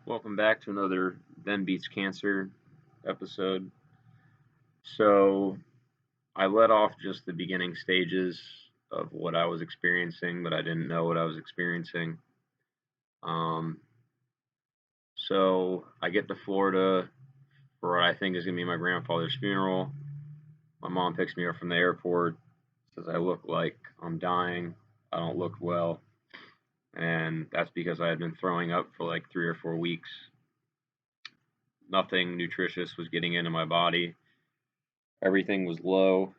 Welcome back to another Then Beats Cancer episode. So, I let off just the beginning stages of what I was experiencing, but I didn't know what I was experiencing. Um, so, I get to Florida for what I think is going to be my grandfather's funeral. My mom picks me up from the airport, says I look like I'm dying, I don't look well, and that's because I had been throwing up for like 3 or 4 weeks. Nothing nutritious was getting into my body. Everything was low.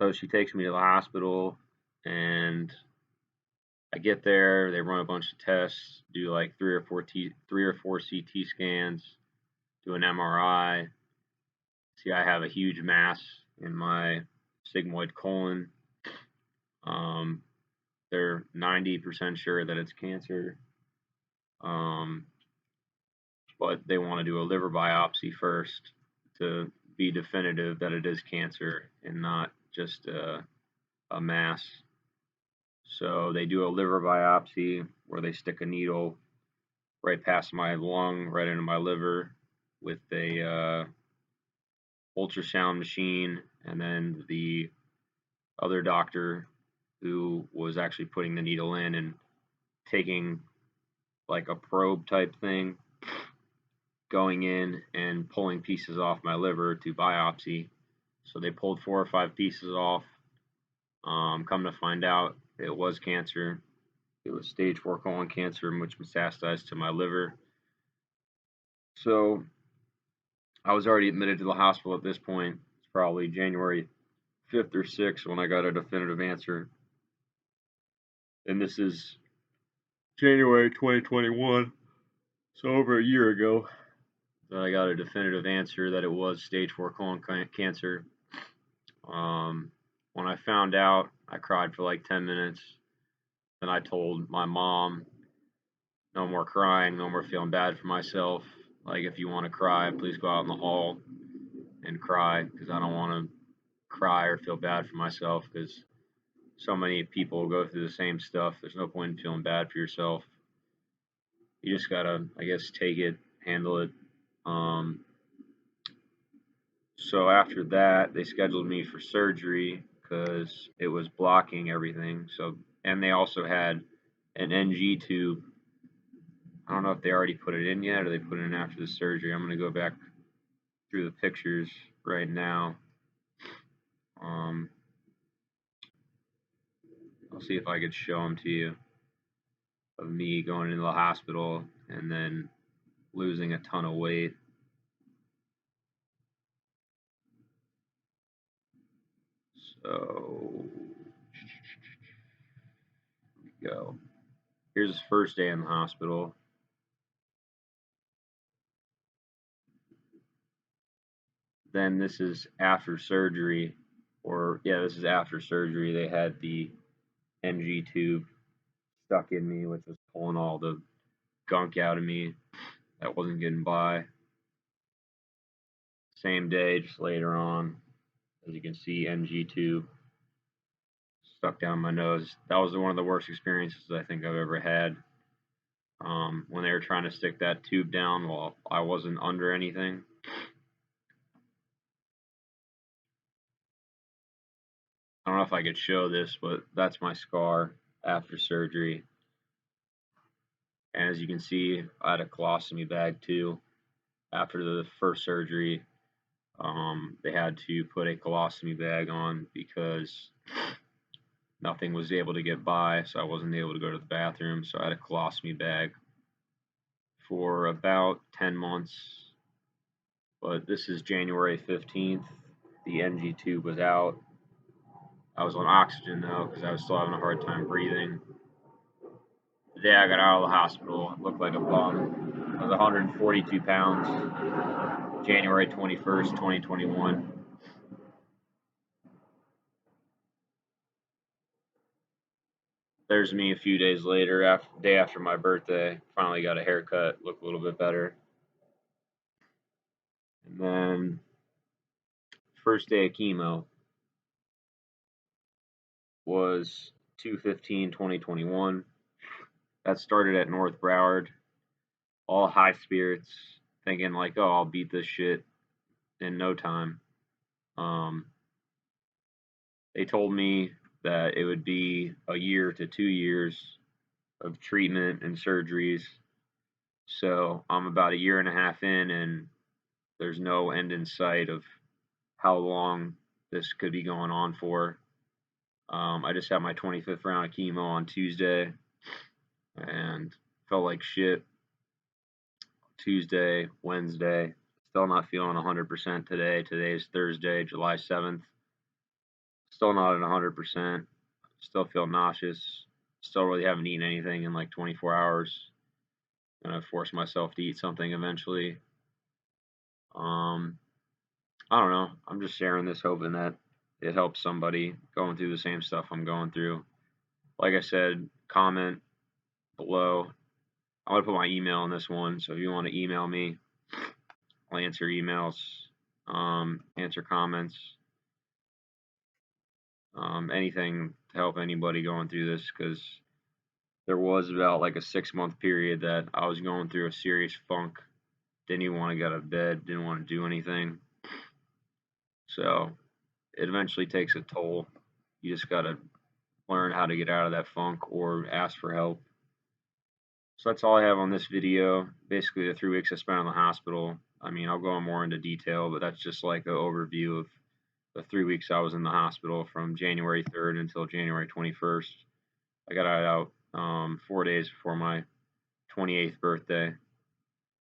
So she takes me to the hospital, and I get there. They run a bunch of tests, do like three or four CT scans, do an MRI. See, I have a huge mass in my sigmoid colon. Um, they're 90% sure that it's cancer, um, but they want to do a liver biopsy first to be definitive that it is cancer and not just a mass. So they do a liver biopsy where they stick a needle right past my lung, right into my liver, with a ultrasound machine, and then the other doctor who was actually putting the needle in and taking like a probe type thing, going in and pulling pieces off my liver to biopsy. So they pulled 4 or 5 pieces off. Come to find out, it was cancer. It was stage 4 colon cancer, which metastasized to my liver. So I was already admitted to the hospital at this point. It's probably January 5th or 6th when I got a definitive answer. And this is January 2021, so over a year ago, that I got a definitive answer that it was stage 4 colon cancer. When I found out, I cried for like 10 minutes. Then I told my mom, no more crying, no more feeling bad for myself. Like, if you want to cry, please go out in the hall and cry, because I don't want to cry or feel bad for myself, because so many people go through the same stuff. There's no point in feeling bad for yourself. You just gotta, I guess, take it, handle it. Um, so after that, they scheduled me for surgery because it was blocking everything. So, and they also had an NG tube. I don't know if they already put it in yet or they put it in after the surgery. I'm gonna go back through the pictures right now. Um, I'll see if I could show them to you of me going into the hospital and then losing a ton of weight. So, here we go. Here's his first day in the hospital. Then this is after surgery, or yeah, this is after surgery. They had the NG tube stuck in me, which was pulling all the gunk out of me that wasn't getting by. Same day, just later on, as you can see, NG tube stuck down my nose. That was one of the worst experiences I think I've ever had. When they were trying to stick that tube down while I wasn't under anything. I don't know if I could show this, but that's my scar after surgery. And as you can see, I had a colostomy bag too. After the first surgery, they had to put a colostomy bag on because nothing was able to get by, so I wasn't able to go to the bathroom. So I had a colostomy bag for about 10 months. But this is January 15th. The NG tube was out. I was on oxygen though because I was still having a hard time breathing. The day I got out of the hospital, I looked like a bum. I was 142 pounds, January 21st, 2021. There's me a few days later, day after my birthday. Finally got a haircut, look a little bit better. And then first day of chemo was 2/15/2021. That started at North Broward. all high spirits, thinking like, oh, I'll beat this shit in no time. Um, they told me that it would be a year to 2 years of treatment and surgeries. So I'm about a year and a half in, and there's no end in sight of how long this could be going on for. I just had my 25th round of chemo on Tuesday and felt like shit Tuesday, Wednesday. Still not feeling 100% today. Today's Thursday, July 7th. Still not at 100%. Still feel nauseous. Still really haven't eaten anything in like 24 hours. Gonna force myself to eat something eventually. I don't know. I'm just sharing this, hoping that it helps somebody going through the same stuff I'm going through. Like I said, comment below. I'm gonna put my email in this one, so if you want to email me, I'll answer emails, answer comments, anything to help anybody going through this. Because there was about like a 6 month period that I was going through a serious funk. Didn't even want to get out of bed. Didn't want to do anything. So it eventually takes a toll. You just gotta learn how to get out of that funk or ask for help. So that's all I have on this video. Basically, the 3 weeks I spent in the hospital. I mean, I'll go more into detail, but that's just like an overview of the 3 weeks I was in the hospital from January 3rd until January 21st. I got out 4 days before my 28th birthday.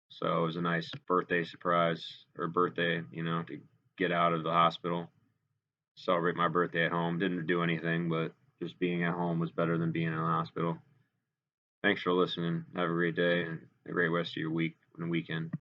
So it was a nice birthday surprise, or birthday, to get out of the hospital, celebrate my birthday at home. Didn't do anything, but just being at home was better than being in the hospital. Thanks for listening. Have a great day and a great rest of your week and weekend.